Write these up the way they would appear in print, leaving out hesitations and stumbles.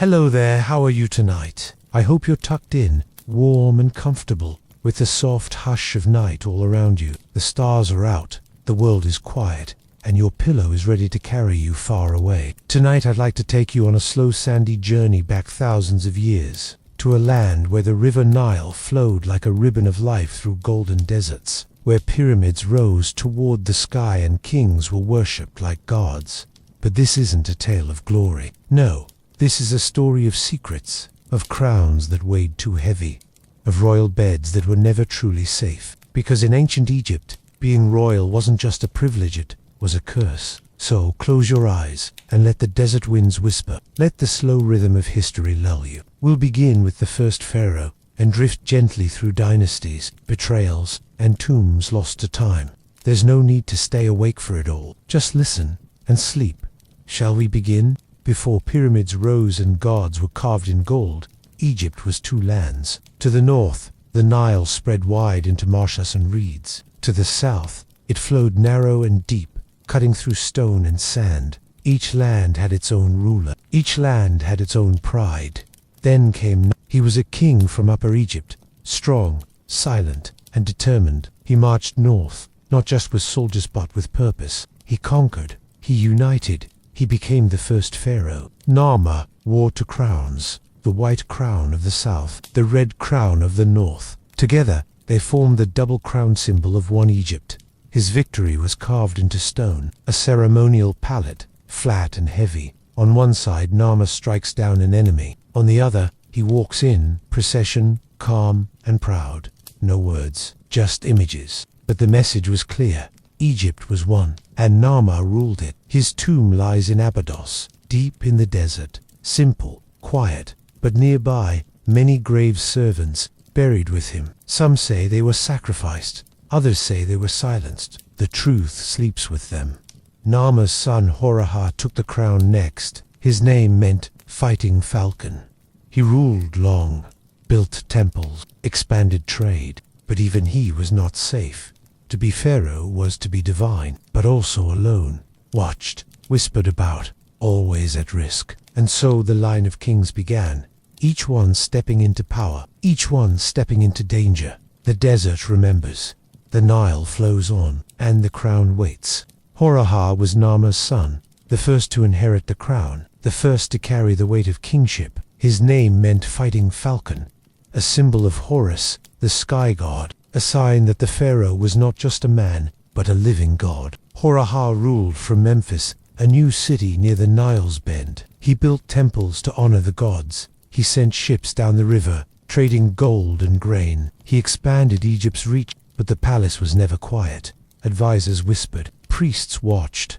Hello there, how are you tonight? I hope you're tucked in, warm and comfortable, with the soft hush of night all around you. The stars are out, the world is quiet, and your pillow is ready to carry you far away. Tonight I'd like to take you on a slow sandy journey back thousands of years, to a land where the river Nile flowed like a ribbon of life through golden deserts, where pyramids rose toward the sky and kings were worshipped like gods. But this isn't a tale of glory. No, this is a story of secrets, of crowns that weighed too heavy, of royal beds that were never truly safe. Because in ancient Egypt, being royal wasn't just a privilege, it was a curse. So close your eyes and let the desert winds whisper. Let the slow rhythm of history lull you. We'll begin with the first pharaoh and drift gently through dynasties, betrayals, and tombs lost to time. There's no need to stay awake for it all. Just listen and sleep. Shall we begin? Before pyramids rose and gods were carved in gold, Egypt was two lands. To the north, the Nile spread wide into marshes and reeds. To the south, it flowed narrow and deep, cutting through stone and sand. Each land had its own ruler. Each land had its own pride. Then came he was a king from Upper Egypt, strong, silent, and determined. He marched north, not just with soldiers but with purpose. He conquered. He united. He became the first pharaoh. Narmer wore two crowns, the white crown of the south, the red crown of the north. Together, they formed the double crown symbol of one Egypt. His victory was carved into stone, a ceremonial palette, flat and heavy. On one side, Narmer strikes down an enemy. On the other, he walks in, procession, calm and proud. No words, just images. But the message was clear. Egypt was one, and Narmer ruled it. His tomb lies in Abydos, deep in the desert. Simple, quiet, but nearby, many grave servants buried with him. Some say they were sacrificed, others say they were silenced. The truth sleeps with them. Narmer's son Horahar took the crown next. His name meant fighting falcon. He ruled long, built temples, expanded trade, but even he was not safe. To be pharaoh was to be divine, but also alone, watched, whispered about, always at risk. And so the line of kings began, each one stepping into power, each one stepping into danger. The desert remembers, the Nile flows on, and the crown waits. Horahar was Narmer's son, the first to inherit the crown, the first to carry the weight of kingship. His name meant fighting falcon, a symbol of Horus, the sky god, a sign that the pharaoh was not just a man, but a living god. Horahar ruled from Memphis, a new city near the Nile's bend. He built temples to honor the gods. He sent ships down the river, trading gold and grain. He expanded Egypt's reach, but the palace was never quiet. Advisors whispered, priests watched,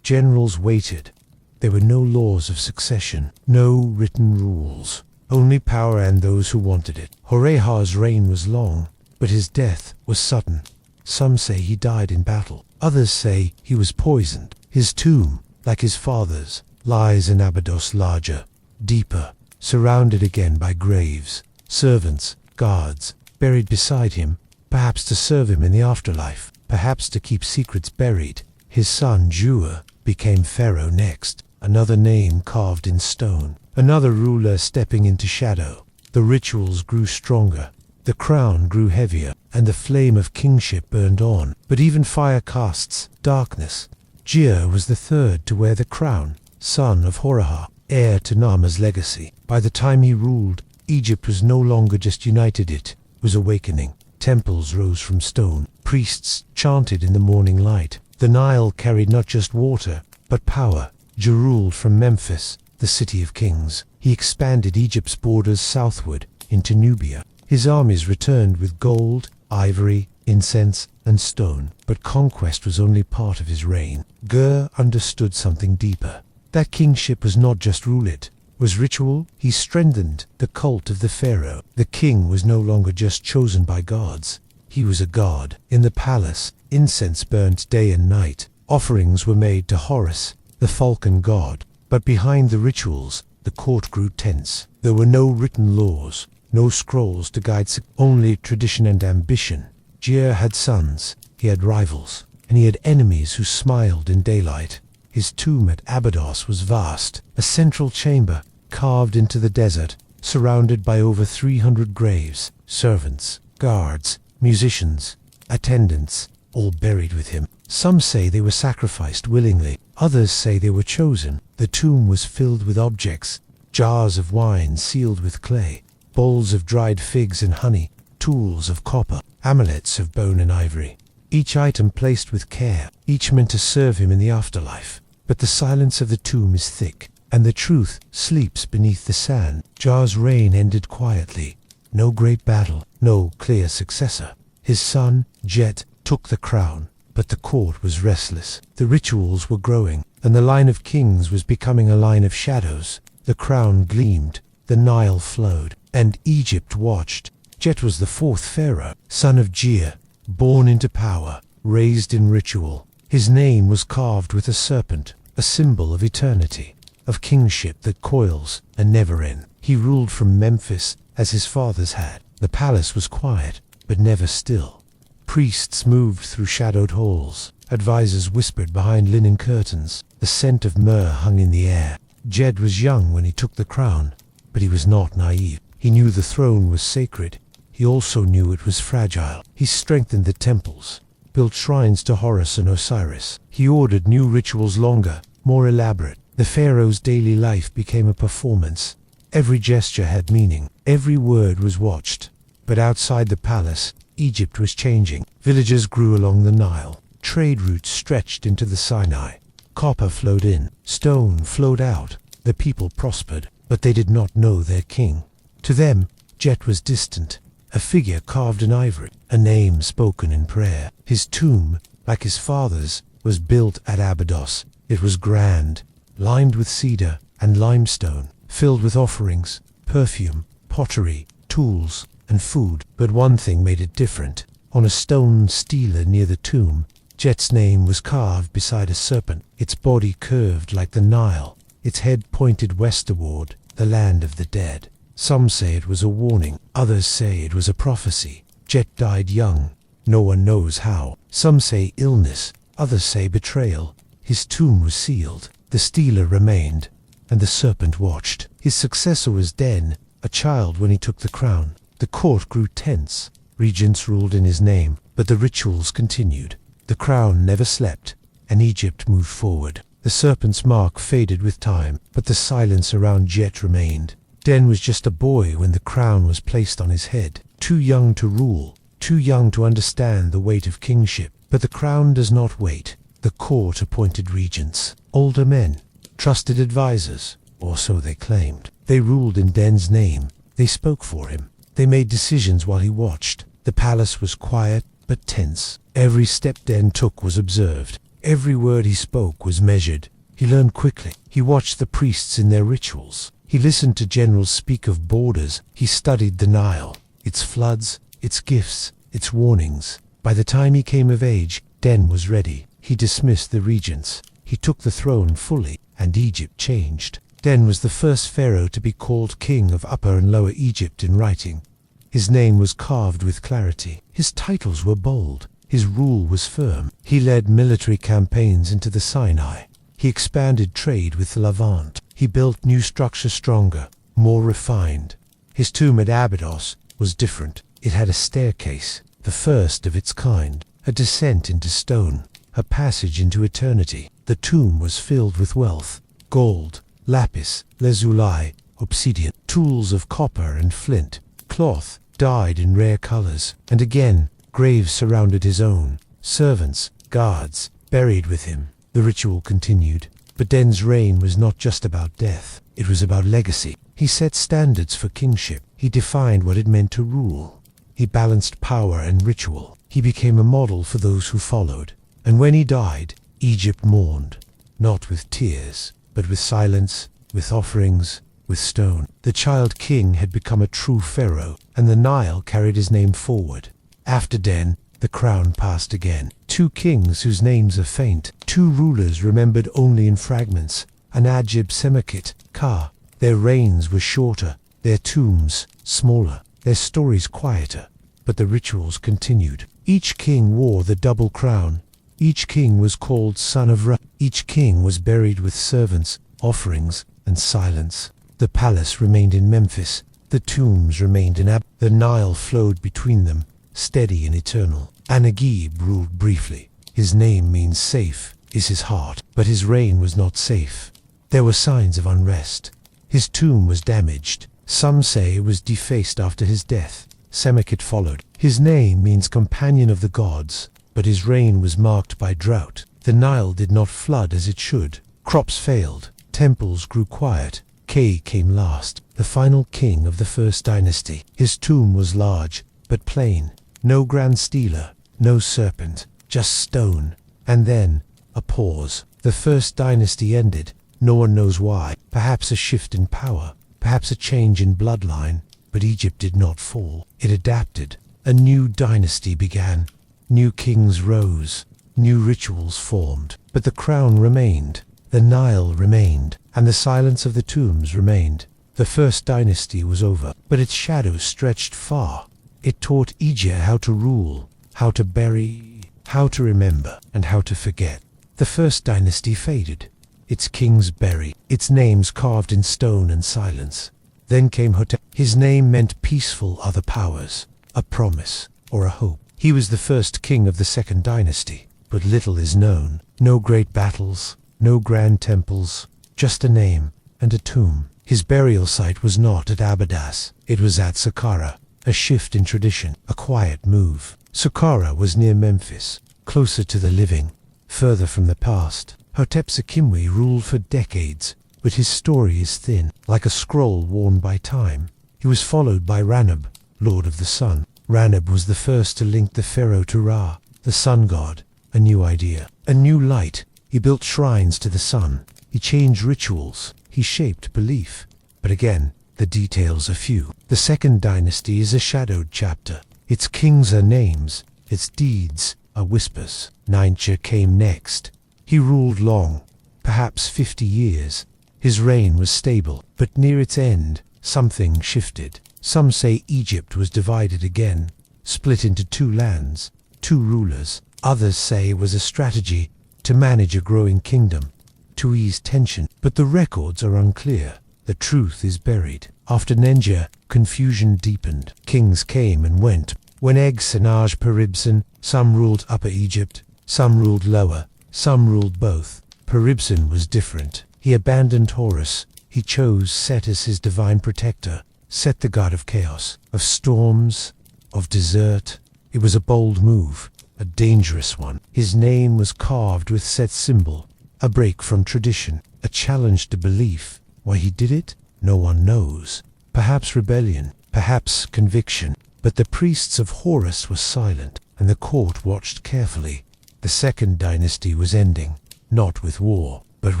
generals waited. There were no laws of succession, no written rules, only power and those who wanted it. Horahar's reign was long, but his death was sudden. Some say he died in battle. Others say he was poisoned. His tomb, like his father's, lies in Abydos, larger, deeper, surrounded again by graves, servants, guards, buried beside him, perhaps to serve him in the afterlife, perhaps to keep secrets buried. His son Jua became pharaoh next, another name carved in stone, another ruler stepping into shadow. The rituals grew stronger. The crown grew heavier, and the flame of kingship burned on. But even fire casts darkness. Jia was the third to wear the crown, son of Horahar, heir to Narmer's legacy. By the time he ruled, Egypt was no longer just united, it was awakening. Temples rose from stone. Priests chanted in the morning light. The Nile carried not just water, but power. Jia ruled from Memphis, the city of kings. He expanded Egypt's borders southward into Nubia. His armies returned with gold, ivory, incense, and stone. But conquest was only part of his reign. Ger understood something deeper. That kingship was not just rule, it was ritual. He strengthened the cult of the pharaoh. The king was no longer just chosen by gods. He was a god. In the palace, incense burned day and night. Offerings were made to Horus, the falcon god. But behind the rituals, the court grew tense. There were no written laws, no scrolls to guide, only tradition and ambition. Jia had sons, he had rivals, and he had enemies who smiled in daylight. His tomb at Abydos was vast, a central chamber, carved into the desert, surrounded by over 300 graves, servants, guards, musicians, attendants, all buried with him. Some say they were sacrificed willingly, others say they were chosen. The tomb was filled with objects, jars of wine sealed with clay, bowls of dried figs and honey, tools of copper, amulets of bone and ivory. Each item placed with care, each meant to serve him in the afterlife. But the silence of the tomb is thick, and the truth sleeps beneath the sand. Jar's reign ended quietly. No great battle, no clear successor. His son, Jet, took the crown, but the court was restless. The rituals were growing, and the line of kings was becoming a line of shadows. The crown gleamed, the Nile flowed, and Egypt watched. Jet was the fourth pharaoh, son of Gia, born into power, raised in ritual. His name was carved with a serpent, a symbol of eternity, of kingship that coils and never ends. He ruled from Memphis as his fathers had. The palace was quiet, but never still. Priests moved through shadowed halls. Advisors whispered behind linen curtains. The scent of myrrh hung in the air. Jed was young when he took the crown, but he was not naive. He knew the throne was sacred. He also knew it was fragile. He strengthened the temples, built shrines to Horus and Osiris. He ordered new rituals longer, more elaborate. The pharaoh's daily life became a performance. Every gesture had meaning. Every word was watched. But outside the palace, Egypt was changing. Villages grew along the Nile. Trade routes stretched into the Sinai. Copper flowed in. Stone flowed out. The people prospered, but they did not know their king. To them, Jet was distant, a figure carved in ivory, a name spoken in prayer. His tomb, like his father's, was built at Abydos. It was grand, lined with cedar and limestone, filled with offerings, perfume, pottery, tools, and food. But one thing made it different. On a stone stela near the tomb, Jet's name was carved beside a serpent. Its body curved like the Nile. Its head pointed westward, the land of the dead. Some say it was a warning. Others say it was a prophecy. Jet died young. No one knows how. Some say illness. Others say betrayal. His tomb was sealed. The stela remained, and the serpent watched. His successor was Den, a child when he took the crown. The court grew tense. Regents ruled in his name, but the rituals continued. The crown never slept, and Egypt moved forward. The serpent's mark faded with time, but the silence around Jet remained. Den was just a boy when the crown was placed on his head, too young to rule, too young to understand the weight of kingship. But the crown does not wait. The court appointed regents, older men, trusted advisors, or so they claimed. They ruled in Den's name. They spoke for him. They made decisions while he watched. The palace was quiet but tense. Every step Den took was observed. Every word he spoke was measured. He learned quickly. He watched the priests in their rituals. He listened to generals speak of borders. He studied the Nile, its floods, its gifts, its warnings. By the time he came of age, Den was ready. He dismissed the regents. He took the throne fully, and Egypt changed. Den was the first pharaoh to be called king of Upper and Lower Egypt in writing. His name was carved with clarity. His titles were bold. His rule was firm. He led military campaigns into the Sinai. He expanded trade with the Levant. He built new structures stronger, more refined. His tomb at Abydos was different. It had a staircase, the first of its kind, a descent into stone, a passage into eternity. The tomb was filled with wealth, gold, lapis, lazuli, obsidian, tools of copper and flint, cloth dyed in rare colors, and again, graves surrounded his own, servants, guards, buried with him. The ritual continued. But Den's reign was not just about death. It was about legacy. He set standards for kingship. He defined what it meant to rule. He balanced power and ritual. He became a model for those who followed. And when he died, Egypt mourned, not with tears, but with silence, with offerings, with stone. The child king had become a true pharaoh, and the Nile carried his name forward. After Den, the crown passed again. Two kings whose names are faint, two rulers remembered only in fragments, Anagib Semakit, Ka. Their reigns were shorter, their tombs smaller, their stories quieter, but the rituals continued. Each king wore the double crown. Each king was called son of Ra. Each king was buried with servants, offerings, and silence. The palace remained in Memphis. The tombs remained in The Nile flowed between them, steady and eternal. Anagib ruled briefly. His name means safe, is his heart, but his reign was not safe. There were signs of unrest. His tomb was damaged. Some say it was defaced after his death. Semekit followed. His name means companion of the gods, but his reign was marked by drought. The Nile did not flood as it should. Crops failed. Temples grew quiet. K came last, the final king of the first dynasty. His tomb was large, but plain. No grand stela, no serpent, just stone. And then, a pause. The first dynasty ended. No one knows why. Perhaps a shift in power. Perhaps a change in bloodline. But Egypt did not fall. It adapted. A new dynasty began. New kings rose. New rituals formed. But the crown remained. The Nile remained. And the silence of the tombs remained. The first dynasty was over, but its shadow stretched far. It taught Egypt how to rule, how to bury, how to remember, and how to forget. The first dynasty faded. Its kings buried, its names carved in stone and silence. Then came Hotep. His name meant peaceful other powers, a promise, or a hope. He was the first king of the second dynasty, but little is known. No great battles, no grand temples, just a name and a tomb. His burial site was not at Abydos, it was at Saqqara, a shift in tradition, a quiet move. Saqqara was near Memphis, closer to the living, further from the past. Hotep Sekimwe ruled for decades, but his story is thin, like a scroll worn by time. He was followed by Ranab, Lord of the Sun. Ranab was the first to link the pharaoh to Ra, the sun god. A new idea, a new light. He built shrines to the sun. He changed rituals. He shaped belief. But again, the details are few. The second dynasty is a shadowed chapter. Its kings are names. Its deeds are whispers. Nincha came next. He ruled long, perhaps 50 years. His reign was stable, but near its end, something shifted. Some say Egypt was divided again, split into two lands, two rulers. Others say it was a strategy to manage a growing kingdom, to ease tension. But the records are unclear. The truth is buried. After Nenja, confusion deepened. Kings came and went. When Eg Senaj Peribsen, some ruled Upper Egypt, some ruled Lower, some ruled both. Peribsen was different. He abandoned Horus. He chose Set as his divine protector. Set, the god of chaos, of storms, of desert. It was a bold move, a dangerous one. His name was carved with Set's symbol, a break from tradition, a challenge to belief. Why he did it, no one knows. Perhaps rebellion, perhaps conviction. But the priests of Horus were silent, and the court watched carefully. The second dynasty was ending, not with war, but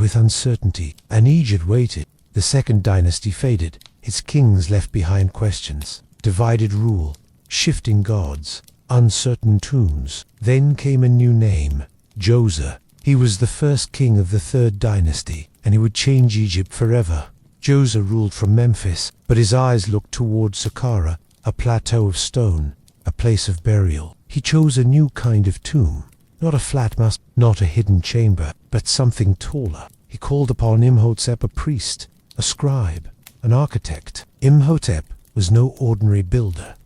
with uncertainty. And Egypt waited. The second dynasty faded. Its kings left behind questions, divided rule, shifting gods, uncertain tombs. Then came a new name, Djoser. He was the first king of the third dynasty, and he would change Egypt forever. Djoser ruled from Memphis, but his eyes looked toward Saqqara, a plateau of stone, a place of burial. He chose a new kind of tomb, not a flat mass, not a hidden chamber, but something taller. He called upon Imhotep, a priest, a scribe, an architect. Imhotep was no ordinary builder.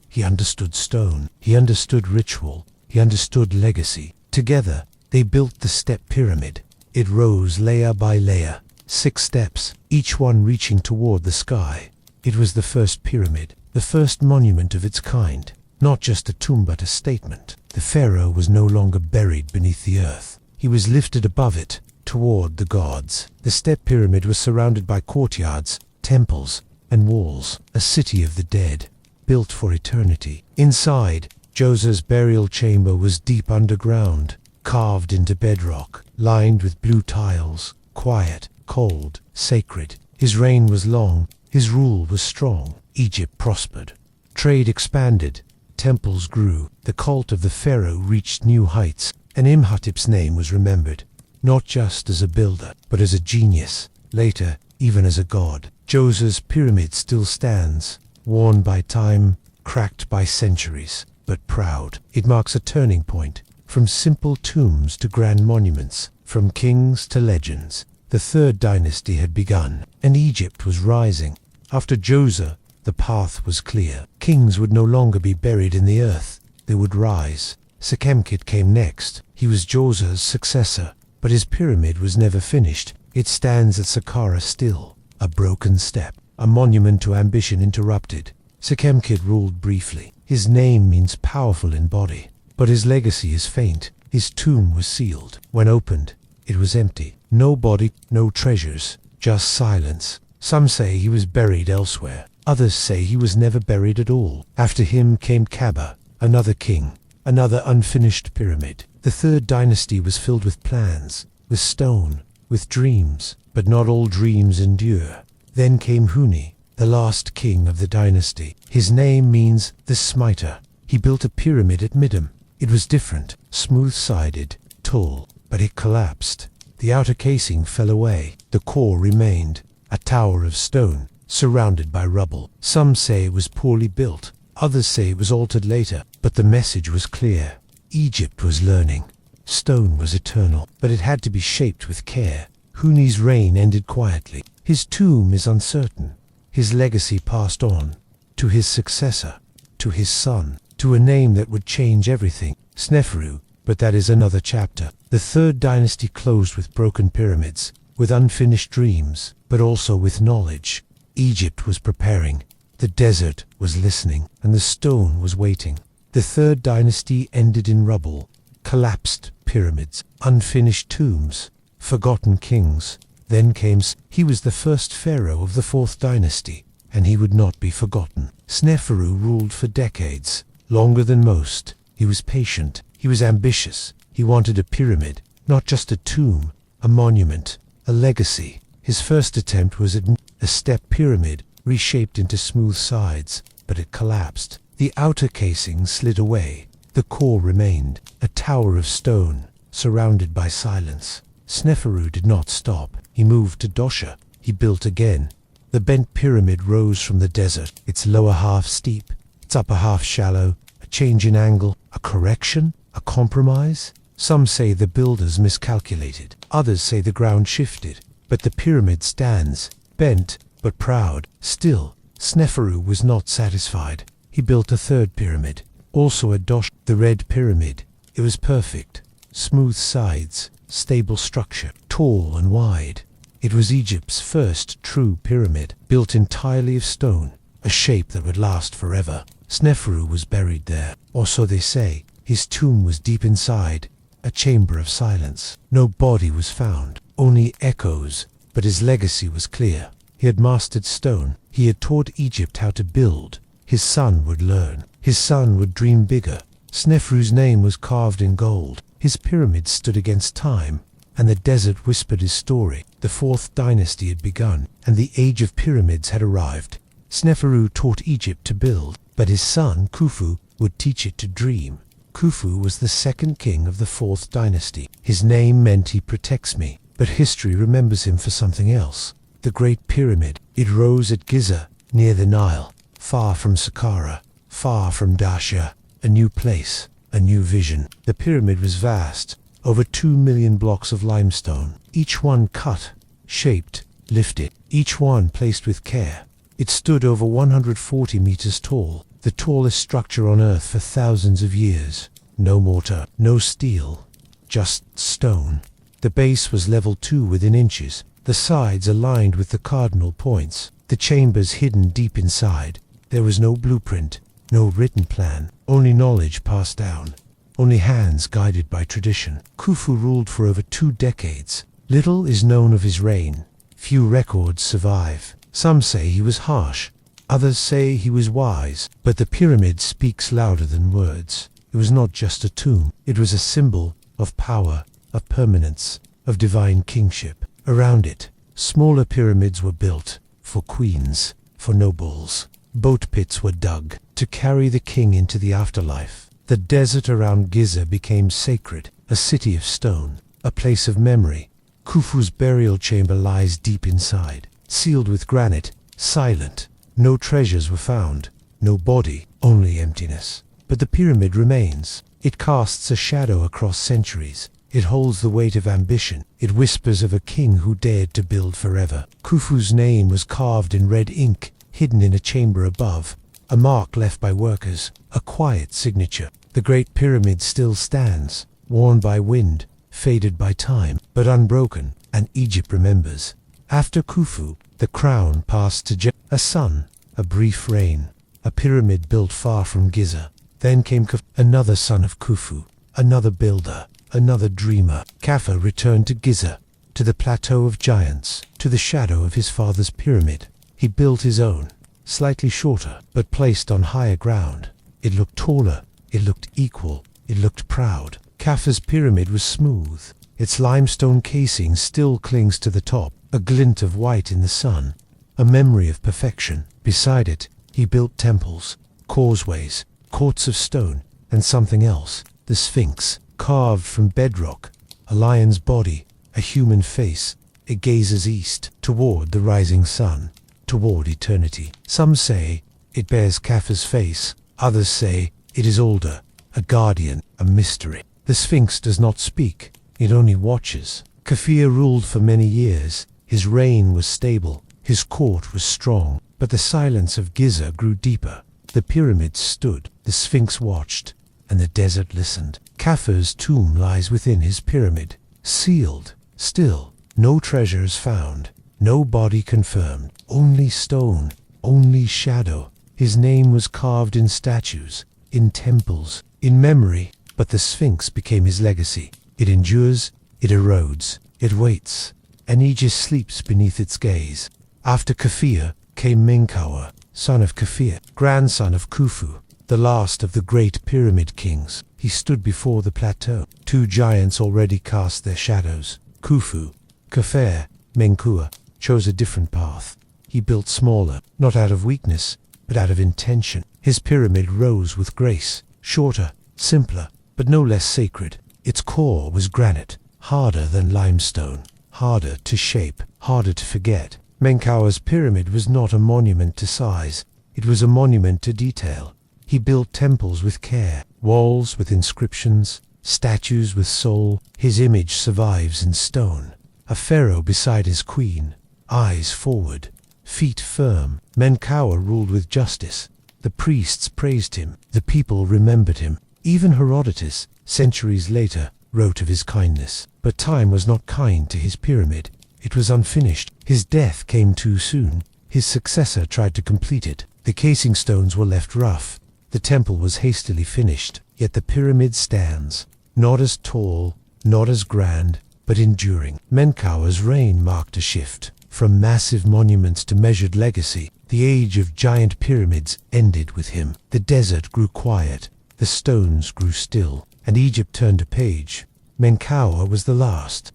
He understood stone, he understood ritual, he understood legacy. Together, they built the step pyramid. It rose layer by layer, 6 steps, each one reaching toward the sky. It was the first pyramid, the first monument of its kind. Not just a tomb, but a statement. The pharaoh was no longer buried beneath the earth. He was lifted above it, toward the gods. The step pyramid was surrounded by courtyards, temples, and walls, a city of the dead, built for eternity. Inside, Djoser's burial chamber was deep underground, carved into bedrock, lined with blue tiles, quiet, cold, sacred. His reign was long, his rule was strong. Egypt prospered. Trade expanded, temples grew, the cult of the pharaoh reached new heights, and Imhotep's name was remembered, not just as a builder, but as a genius, later even as a god. Djoser's pyramid still stands, worn by time, cracked by centuries, but proud. It marks a turning point, from simple tombs to grand monuments, from kings to legends. The third dynasty had begun, and Egypt was rising. After Djoser, the path was clear. Kings would no longer be buried in the earth. They would rise. Sekhemkhet came next. He was Djoser's successor, but his pyramid was never finished. It stands at Saqqara still, a broken step, a monument to ambition interrupted. Sekhemkhet ruled briefly. His name means powerful in body, but his legacy is faint. His tomb was sealed. When opened, it was empty. No body, no treasures, just silence. Some say he was buried elsewhere. Others say he was never buried at all. After him came Kaba, another king, another unfinished pyramid. The third dynasty was filled with plans, with stone, with dreams, but not all dreams endure. Then came Huni, the last king of the dynasty. His name means the smiter. He built a pyramid at Midim. It was different, smooth-sided, tall, but it collapsed. The outer casing fell away. The core remained, a tower of stone, surrounded by rubble. Some say it was poorly built. Others say it was altered later, but the message was clear. Egypt was learning. Stone was eternal, but it had to be shaped with care. Huni's reign ended quietly. His tomb is uncertain. His legacy passed on, to his successor, to his son, to a name that would change everything, Sneferu, but that is another chapter. The third dynasty closed with broken pyramids, with unfinished dreams, but also with knowledge. Egypt was preparing, the desert was listening, and the stone was waiting. The third dynasty ended in rubble, collapsed pyramids, unfinished tombs, forgotten kings. Then came he was the first pharaoh of the fourth dynasty, and he would not be forgotten. Sneferu ruled for decades, longer than most. He was patient, he was ambitious. He wanted a pyramid, not just a tomb, a monument, a legacy. His first attempt was at a step pyramid, reshaped into smooth sides, but it collapsed. The outer casing slid away. The core remained, a tower of stone, surrounded by silence. Sneferu did not stop. He moved to Dosha. He built again. The bent pyramid rose from the desert, its lower half steep, its upper half shallow, a change in angle, a correction, a compromise. Some say the builders miscalculated. Others say the ground shifted. But the pyramid stands, bent but proud. Still, Sneferu was not satisfied. He built a third pyramid, also at Dosh, the red pyramid. It was perfect. Smooth sides, stable structure, tall and wide. It was Egypt's first true pyramid, built entirely of stone, a shape that would last forever. Sneferu was buried there, or so they say. His tomb was deep inside, a chamber of silence. No body was found, only echoes, but his legacy was clear. He had mastered stone. He had taught Egypt how to build. His son would learn. His son would dream bigger. Sneferu's name was carved in gold. His pyramids stood against time, and the desert whispered his story. The fourth dynasty had begun, and the age of pyramids had arrived. Sneferu taught Egypt to build, but his son, Khufu, would teach it to dream. Khufu was the second king of the fourth dynasty. His name meant he protects me, but history remembers him for something else. The Great Pyramid. It rose at Giza, near the Nile, far from Saqqara, far from Dasha. A new place, a new vision. The pyramid was vast, over 2 million blocks of limestone, each one cut, shaped, lifted, each one placed with care. It stood over 140 meters tall, the tallest structure on Earth for thousands of years. No mortar, no steel, just stone. The base was level 2 within inches, the sides aligned with the cardinal points, the chambers hidden deep inside. There was no blueprint, no written plan, only knowledge passed down, only hands guided by tradition. Khufu ruled for over 2 decades. Little is known of his reign. Few records survive. Some say he was harsh, others say he was wise, but the pyramid speaks louder than words. It was not just a tomb, it was a symbol of power, of permanence, of divine kingship. Around it, smaller pyramids were built, for queens, for nobles. Boat pits were dug, to carry the king into the afterlife. The desert around Giza became sacred, a city of stone, a place of memory. Khufu's burial chamber lies deep inside, sealed with granite, silent. No treasures were found, no body, only emptiness. But the pyramid remains. It casts a shadow across centuries. It holds the weight of ambition. It whispers of a king who dared to build forever. Khufu's name was carved in red ink, hidden in a chamber above, a mark left by workers, a quiet signature. The Great Pyramid still stands, worn by wind, faded by time, but unbroken, and Egypt remembers. After Khufu, the crown passed to a son, a brief reign, a pyramid built far from Giza. Then came another son of Khufu, another builder, another dreamer. Khafre returned to Giza, to the plateau of giants, to the shadow of his father's pyramid. He built his own, slightly shorter, but placed on higher ground. It looked taller, it looked equal, it looked proud. Khafre's pyramid was smooth. Its limestone casing still clings to the top, a glint of white in the sun, a memory of perfection. Beside it, he built temples, causeways, courts of stone, and something else, the Sphinx, carved from bedrock, a lion's body, a human face. It gazes east, toward the rising sun, toward eternity. Some say it bears Khafre's face, others say it is older, a guardian, a mystery. The Sphinx does not speak, it only watches. Khafre ruled for many years. His reign was stable, his court was strong, but the silence of Giza grew deeper. The pyramids stood, the Sphinx watched, and the desert listened. Khafre's tomb lies within his pyramid, sealed, still, no treasures found, no body confirmed, only stone, only shadow. His name was carved in statues, in temples, in memory, but the Sphinx became his legacy. It endures, it erodes, it waits, and Egypt sleeps beneath its gaze. After Khafre came Menkaure, son of Khafre, grandson of Khufu, the last of the great pyramid kings. He stood before the plateau. Two giants already cast their shadows. Khufu, Khafre, Menkaure, chose a different path. He built smaller, not out of weakness, but out of intention. His pyramid rose with grace, shorter, simpler, but no less sacred. Its core was granite, harder than limestone, harder to shape, harder to forget. Menkaure's pyramid was not a monument to size, it was a monument to detail. He built temples with care, walls with inscriptions, statues with soul. His image survives in stone. A pharaoh beside his queen, eyes forward, feet firm. Menkaure ruled with justice. The priests praised him, the people remembered him. Even Herodotus, centuries later, wrote of his kindness. But time was not kind to his pyramid. It was unfinished. His death came too soon. His successor tried to complete it. The casing stones were left rough. The temple was hastily finished. Yet the pyramid stands, not as tall, not as grand, but enduring. Menkaure's reign marked a shift. From massive monuments to measured legacy, the age of giant pyramids ended with him. The desert grew quiet, the stones grew still, and Egypt turned a page. Menkaure was the last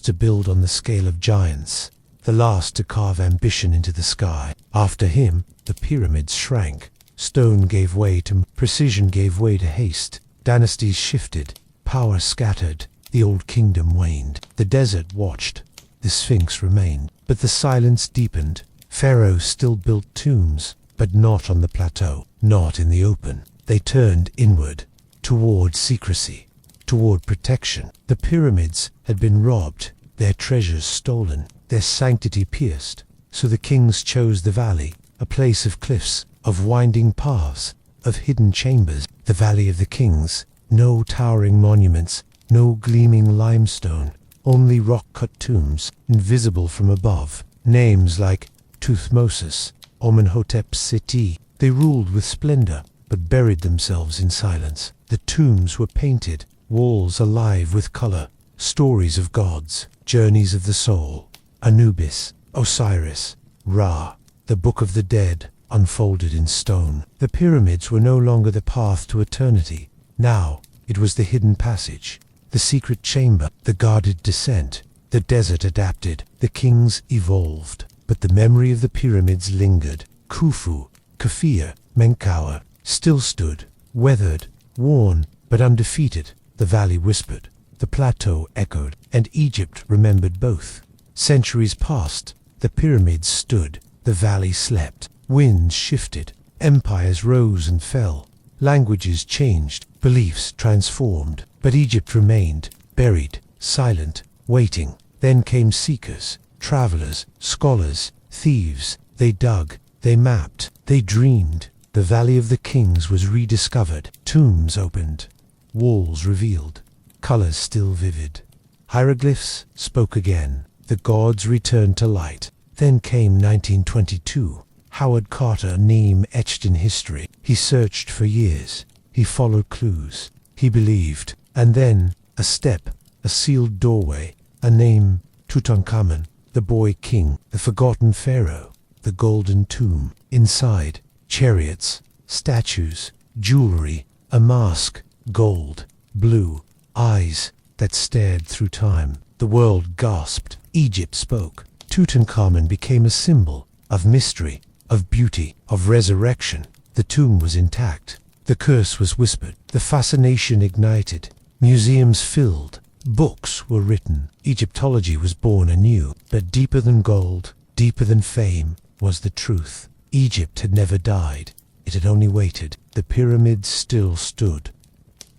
to build on the scale of giants, the last to carve ambition into the sky. After him, the pyramids shrank. Stone gave way to precision, gave way to haste. Dynasties shifted, power scattered, the old kingdom waned. The desert watched, the Sphinx remained, but the silence deepened. Pharaohs still built tombs, but not on the plateau, not in the open. They turned inward, toward secrecy, toward protection. The pyramids had been robbed, their treasures stolen, their sanctity pierced. So the kings chose the valley, a place of cliffs, of winding paths, of hidden chambers. The Valley of the Kings, no towering monuments, no gleaming limestone, only rock-cut tombs, invisible from above. Names like Tuthmosis, Amenhotep Seti. They ruled with splendor, but buried themselves in silence. The tombs were painted, walls alive with color, stories of gods, journeys of the soul. Anubis, Osiris, Ra, the Book of the Dead, unfolded in stone. The pyramids were no longer the path to eternity. Now it was the hidden passage, the secret chamber, the guarded descent. The desert adapted, the kings evolved, but the memory of the pyramids lingered. Khufu, Khafre, Menkaure still stood, weathered, worn, but undefeated. The valley whispered, the plateau echoed, and Egypt remembered both. Centuries passed, the pyramids stood, the valley slept. Winds shifted, empires rose and fell, languages changed, beliefs transformed, but Egypt remained, buried, silent, waiting. Then came seekers, travelers, scholars, thieves. They dug, they mapped, they dreamed. The Valley of the Kings was rediscovered. Tombs opened, walls revealed, colors still vivid. Hieroglyphs spoke again. The gods returned to light. Then came 1922. Howard Carter, name etched in history. He searched for years. He followed clues. He believed. And then, a step, a sealed doorway, a name, Tutankhamun, the boy king, the forgotten pharaoh, the golden tomb. Inside, chariots, statues, jewelry, a mask, gold, blue, eyes that stared through time. The world gasped. Egypt spoke. Tutankhamun became a symbol of mystery, of beauty, of resurrection. The tomb was intact. The curse was whispered. The fascination ignited. Museums filled. Books were written. Egyptology was born anew. But deeper than gold, deeper than fame, was the truth. Egypt had never died. It had only waited. The pyramids still stood.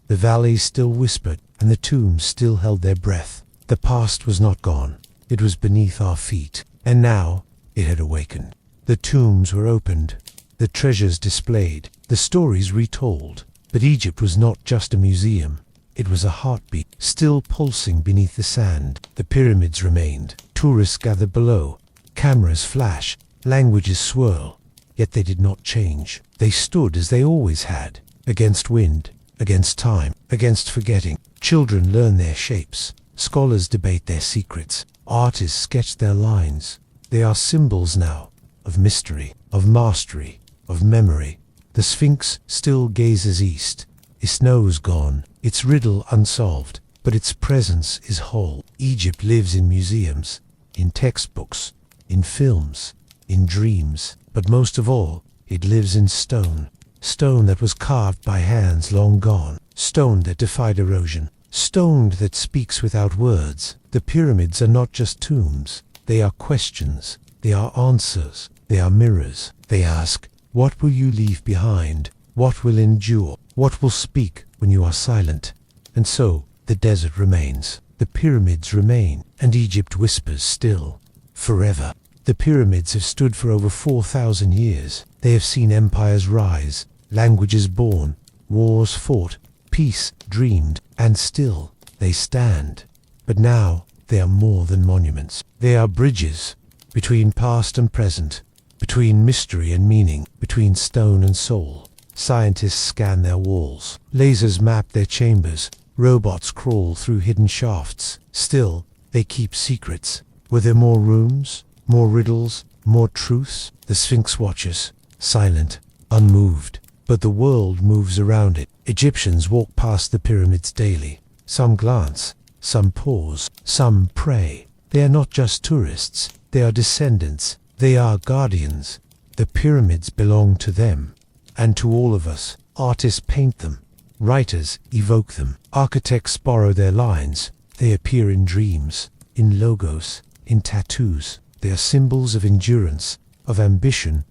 The valleys still whispered, and the tombs still held their breath. The past was not gone. It was beneath our feet. And now it had awakened. The tombs were opened. The treasures displayed. The stories retold. But Egypt was not just a museum. It was a heartbeat, still pulsing beneath the sand. The pyramids remained. Tourists gathered below. Cameras flash. Languages swirl. Yet they did not change. They stood as they always had, against wind, against time, against forgetting. Children learn their shapes. Scholars debate their secrets. Artists sketch their lines. They are symbols now, of mystery, of mastery, of memory. The Sphinx still gazes east. Its nose gone, its riddle unsolved, but its presence is whole. Egypt lives in museums, in textbooks, in films, in dreams, but most of all, it lives in stone. Stone that was carved by hands long gone. Stone that defied erosion. Stone that speaks without words. The pyramids are not just tombs. They are questions. They are answers. They are mirrors. They ask, what will you leave behind? What will endure? What will speak when you are silent? And so, the desert remains. The pyramids remain. And Egypt whispers still. Forever. The pyramids have stood for over 4,000 years. They have seen empires rise, languages born, wars fought, peace dreamed, and still they stand. But now they are more than monuments. They are bridges between past and present, between mystery and meaning, between stone and soul. Scientists scan their walls. Lasers map their chambers. Robots crawl through hidden shafts. Still, they keep secrets. Were there more rooms? More riddles, more truths? The Sphinx watches, silent, unmoved. But the world moves around it. Egyptians walk past the pyramids daily. Some glance, some pause, some pray. They are not just tourists. They are descendants. They are guardians. The pyramids belong to them. And to all of us. Artists paint them. Writers evoke them. Architects borrow their lines. They appear in dreams, in logos, in tattoos. They are symbols of endurance, of ambition,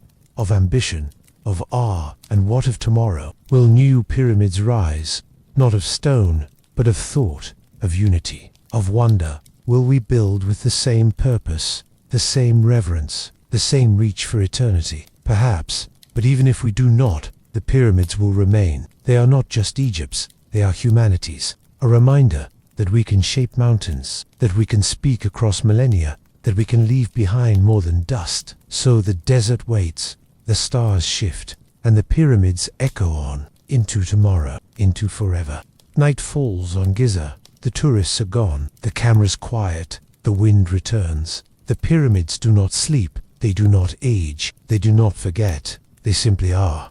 of awe. And what of tomorrow? Will new pyramids rise, not of stone, but of thought, of unity, of wonder? Will we build with the same purpose, the same reverence, the same reach for eternity? Perhaps, but even if we do not, the pyramids will remain. They are not just Egypt's, they are humanity's. A reminder that we can shape mountains, that we can speak across millennia, that we can leave behind more than dust. So the desert waits, the stars shift, and the pyramids echo on, into tomorrow, into forever. Night falls on Giza. The tourists are gone. The cameras quiet. The wind returns. The pyramids do not sleep. They do not age. They do not forget. They simply are.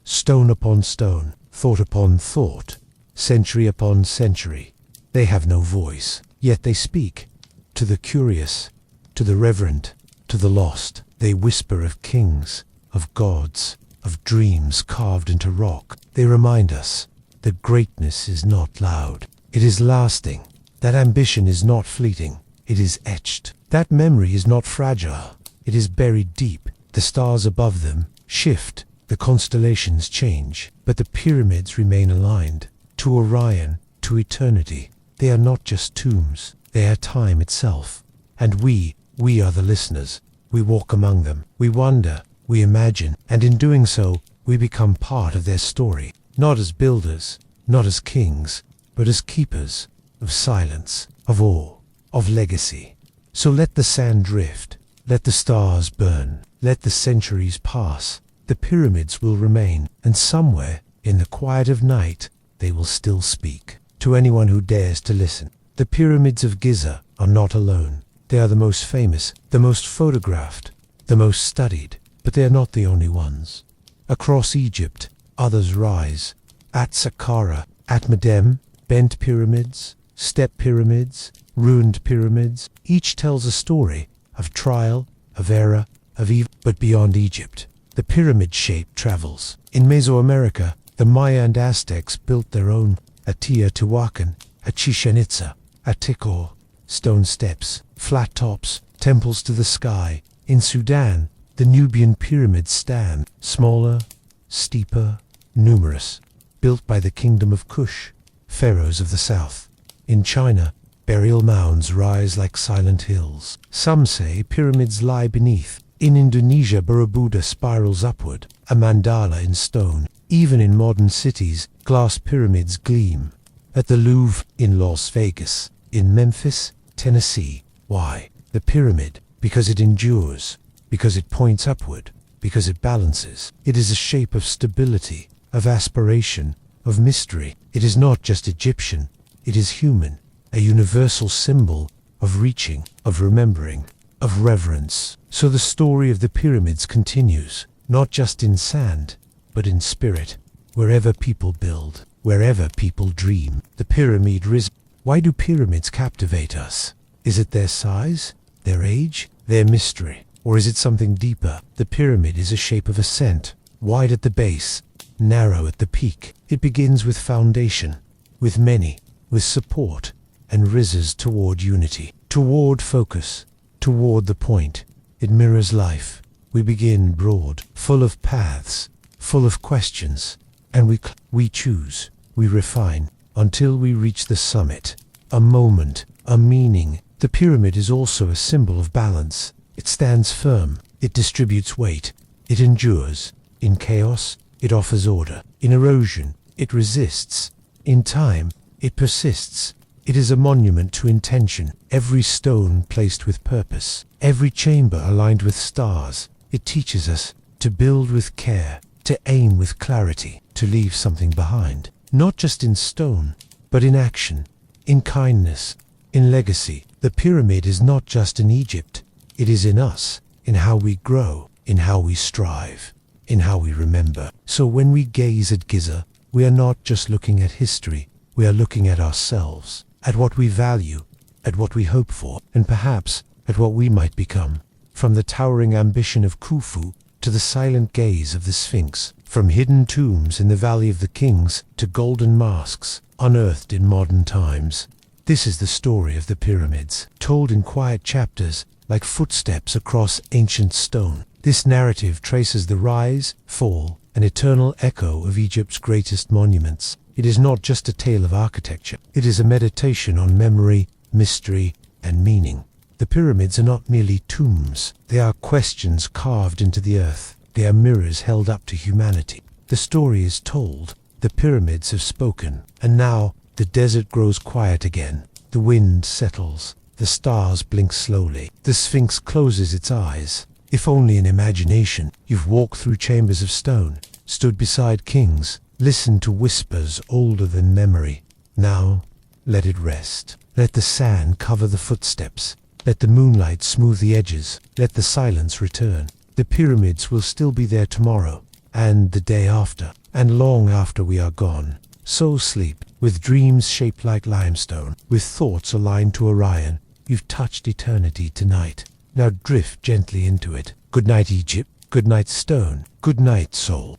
Stone upon stone, thought upon thought, century upon century. They have no voice, yet they speak. To the curious, to the reverent, to the lost, they whisper of kings, of gods, of dreams carved into rock. They remind us that greatness is not loud. It is lasting. That ambition is not fleeting. It is etched. That memory is not fragile. It is buried deep. The stars above them shift. The constellations change. But the pyramids remain aligned. To Orion, to eternity. They are not just tombs, they are time itself. And we are the listeners. We walk among them, we wonder, we imagine, and in doing so, we become part of their story, not as builders, not as kings, but as keepers of silence, of awe, of legacy. So let the sand drift, let the stars burn, let the centuries pass. The pyramids will remain, and somewhere, in the quiet of night, they will still speak to anyone who dares to listen. The pyramids of Giza are not alone. They are the most famous, the most photographed, the most studied, but they are not the only ones. Across Egypt, others rise. At Saqqara, at Medem, bent pyramids, step pyramids, ruined pyramids. Each tells a story of trial, of error, of evil. But beyond Egypt, the pyramid shape travels. In Mesoamerica, the Maya and Aztecs built their own. At Teotihuacan, at Chichen Itza, at Tikor, stone steps, flat tops, temples to the sky. In Sudan, the Nubian pyramids stand, smaller, steeper, numerous, built by the kingdom of Kush, pharaohs of the south. In China, burial mounds rise like silent hills. Some say pyramids lie beneath. In Indonesia, Borobudur spirals upward, a mandala in stone. Even in modern cities, glass pyramids gleam. At the Louvre, in Las Vegas, in Memphis, Tennessee. Why? The pyramid, because it endures, because it points upward, because it balances. It is a shape of stability, of aspiration, of mystery. It is not just Egyptian, it is human, a universal symbol of reaching, of remembering, of reverence. So the story of the pyramids continues, not just in sand, but in spirit. Wherever people build, wherever people dream, the pyramid ris. Why do pyramids captivate us? Is it their size, their age, their mystery? Or is it something deeper? The pyramid is a shape of ascent, wide at the base, narrow at the peak. It begins with foundation, with many, with support, and rises toward unity, toward focus, toward the point. It mirrors life. We begin broad, full of paths, full of questions, and we choose, we refine, until we reach the summit. A moment, a meaning. The pyramid is also a symbol of balance. It stands firm, it distributes weight, it endures. In chaos, it offers order. In erosion, it resists. In time, it persists. It is a monument to intention, every stone placed with purpose, every chamber aligned with stars. It teaches us to build with care, to aim with clarity, to leave something behind, not just in stone, but in action, in kindness, in legacy. The pyramid is not just in Egypt, it is in us, in how we grow, in how we strive, in how we remember. So when we gaze at Giza, we are not just looking at history, we are looking at ourselves, at what we value, at what we hope for, and perhaps at what we might become. From the towering ambition of Khufu to the silent gaze of the Sphinx, from hidden tombs in the Valley of the Kings to golden masks unearthed in modern times. This is the story of the pyramids, told in quiet chapters like footsteps across ancient stone. This narrative traces the rise, fall, and eternal echo of Egypt's greatest monuments. It is not just a tale of architecture. It is a meditation on memory, mystery, and meaning. The pyramids are not merely tombs. They are questions carved into the earth. They are mirrors held up to humanity. The story is told. The pyramids have spoken. And now, the desert grows quiet again. The wind settles. The stars blink slowly. The Sphinx closes its eyes. If only in imagination, you've walked through chambers of stone, stood beside kings, listened to whispers older than memory. Now, let it rest. Let the sand cover the footsteps. Let the moonlight smooth the edges. Let the silence return. The pyramids will still be there tomorrow, and the day after, and long after we are gone. So sleep, with dreams shaped like limestone, with thoughts aligned to Orion. You've touched eternity tonight. Now drift gently into it. Good night, Egypt. Good night, stone. Good night, soul.